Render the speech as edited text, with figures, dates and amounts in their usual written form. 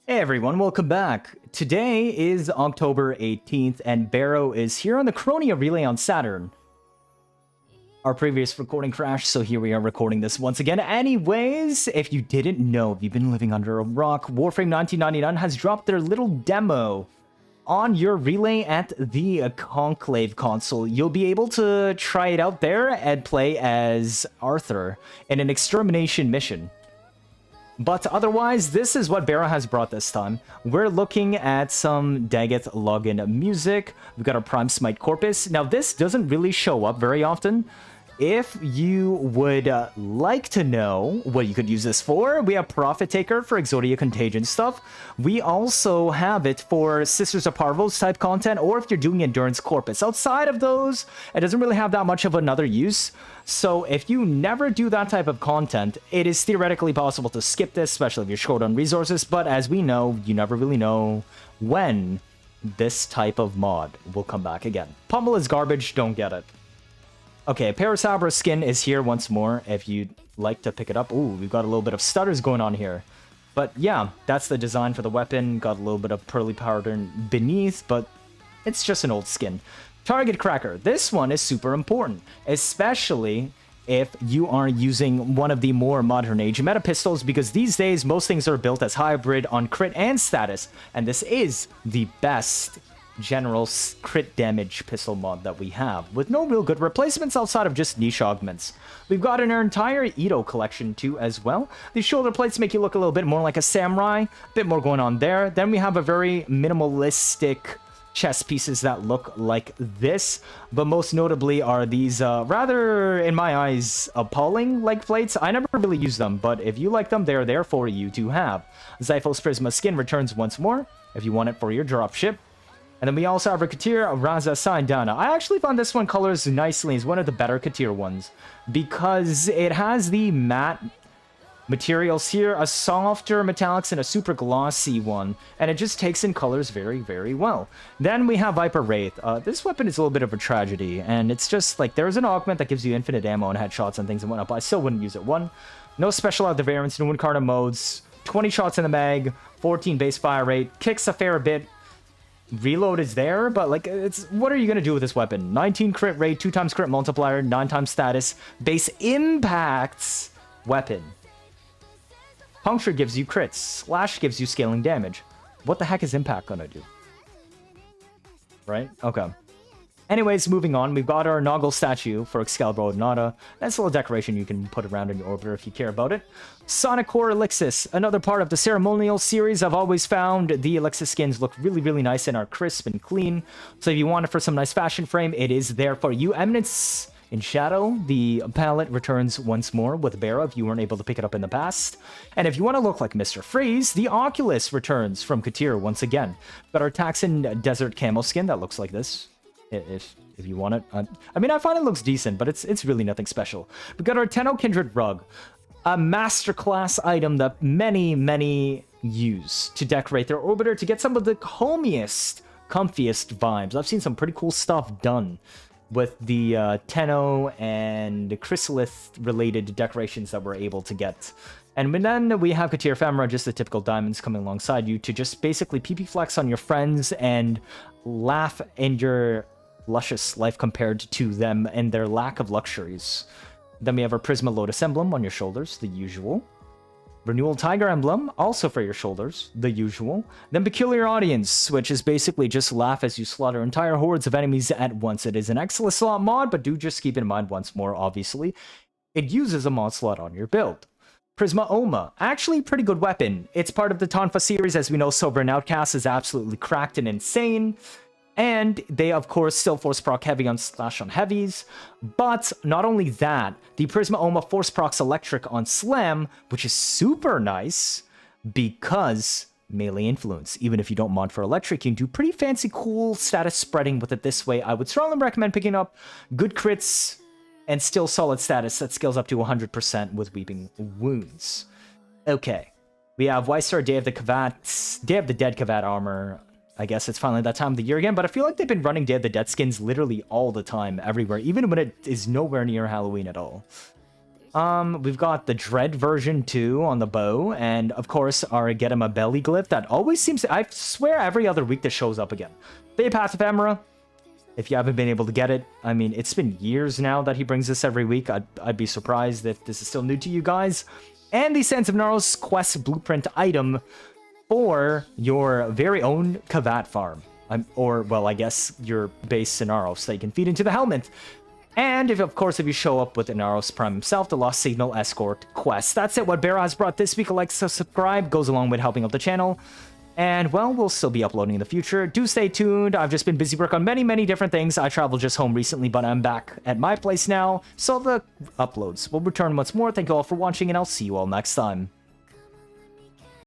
Hey everyone, welcome back. Today is October 18th, and Baro is here on the Kronia Relay on Saturn. Our previous recording crashed, so here we are recording this once again. Anyways, if you didn't know, if you've been living under a rock, Warframe 1999 has dropped their little demo on your relay at the Conclave console. You'll be able to try it out there and play as Arthur in an extermination mission. But otherwise, this is what Baro has brought this time. We're looking at some Daggett login music. We've got our Prime Smite Corpus. Now, this doesn't really show up very often. If you would like to know what you could use this for, we have Profit Taker for Exodia Contagion stuff. We also have it for Sisters of Parvos type content, or if you're doing Endurance Corpus. Outside of those, it doesn't really have that much of another use. So if you never do that type of content, it is theoretically possible to skip this, especially if you're short on resources. But as we know, you never really know when this type of mod will come back again. Pummel is garbage, don't get it. Okay, Parasabra skin is here once more, if you'd like to pick it up. Ooh, we've got a little bit of stutters going on here. But yeah, that's the design for the weapon. Got a little bit of pearly pattern beneath, but it's just an old skin. Target Cracker. This one is super important, especially if you are using one of the more modern age meta pistols, because these days most things are built as hybrid on crit and status, and this is the best general crit damage pistol mod that we have, with no real good replacements outside of just niche augments. We've got an entire Ito collection too as well. These shoulder plates make you look a little bit more like a samurai, a bit more going on there. Then we have a very minimalistic chest pieces that look like this, but most notably are these rather, in my eyes, appalling like plates. I never really use them, but if you like them, they're there for you to have. Zyphos Prisma skin returns once more if you want it for your dropship. And then we also have a Teer, Raza, Sindana. I actually found this one colors nicely. It's one of the better Teer ones because it has the matte materials here, a softer metallics and a super glossy one, and it just takes in colors very, very well. Then we have Viper Wraith. This weapon is a little bit of a tragedy, and it's just like there's an augment that gives you infinite ammo and headshots and things and whatnot, but I still wouldn't use it. One, no special out the variants, no Incarna modes, 20 shots in the mag, 14 base fire rate, kicks a fair bit. Reload is there, but like, it's what are you gonna do with this weapon? 19 crit rate, 2 times crit multiplier, 9 times status, base impacts weapon. Puncture gives you crits, slash gives you scaling damage. What the heck is impact gonna do? Right? Okay. Anyways, moving on, we've got our Noggle statue for Excalibur Odinata. That's a little decoration you can put around in your orbiter if you care about it. Sonic Core Elixis, another part of the ceremonial series. I've always found the Elixis skins look really, really nice and are crisp and clean. So if you want it for some nice fashion frame, it is there for you. Eminence in Shadow, the palette returns once more with Baro if you weren't able to pick it up in the past. And if you want to look like Mr. Freeze, the Oculus returns from Teer once again. Got our Taxon Desert Camo skin that looks like this. If you want it. I mean, I find it looks decent, but it's really nothing special. We've got our Tenno Kindred Rug, a masterclass item that many use to decorate their orbiter to get some of the homiest, comfiest vibes. I've seen some pretty cool stuff done with the Tenno and Chrysalith-related decorations that we're able to get. And then we have Teer Ephemera, just the typical diamonds coming alongside you to just basically PP flex on your friends and laugh in your luscious life compared to them and their lack of luxuries. Then we have our Prisma Lotus emblem on your shoulders, the usual. Renewal Tiger emblem, also for your shoulders, the usual. Then Peculiar Audience, which is basically just laugh as you slaughter entire hordes of enemies at once. It is an excellent slot mod, but do just keep in mind once more, obviously, it uses a mod slot on your build. Prisma OHMA, actually a pretty good weapon. It's part of the Tonfa series. As we know, Sovereign Outcast is absolutely cracked and insane. And they, of course, still force proc heavy on slash on heavies. But not only that, the Prisma OHMA force procs electric on slam, which is super nice because melee influence. Even if you don't mod for electric, you can do pretty fancy, cool status spreading with it this way. I would strongly recommend picking up good crits and still solid status that scales up to 100% with Weeping Wounds. Okay, we have Weiser, Day of the Dead Kavat armor. I guess it's finally that time of the year again, but I feel like they've been running Day of the Dead skins literally all the time, everywhere, even when it is nowhere near Halloween at all. We've got the Dread version 2 on the bow, and of course our Get Him a Belly glyph that always seems to, I swear every other week this shows up again. The Path Ephemera, if you haven't been able to get it, I mean, it's been years now that he brings this every week. I'd be surprised if this is still new to you guys. And the Sands of Naros quest blueprint item for your very own Kavat farm. Or, well, I guess your base Inaros that you can feed into the helmet. And, if you show up with Inaros Prime himself, the Lost Signal Escort quest. That's it, what Baro has brought this week. A like, subscribe, goes along with helping out the channel. And, well, we'll still be uploading in the future. Do stay tuned. I've just been busy working on many, many different things. I traveled just home recently, but I'm back at my place now. So the uploads will return once more. Thank you all for watching, and I'll see you all next time.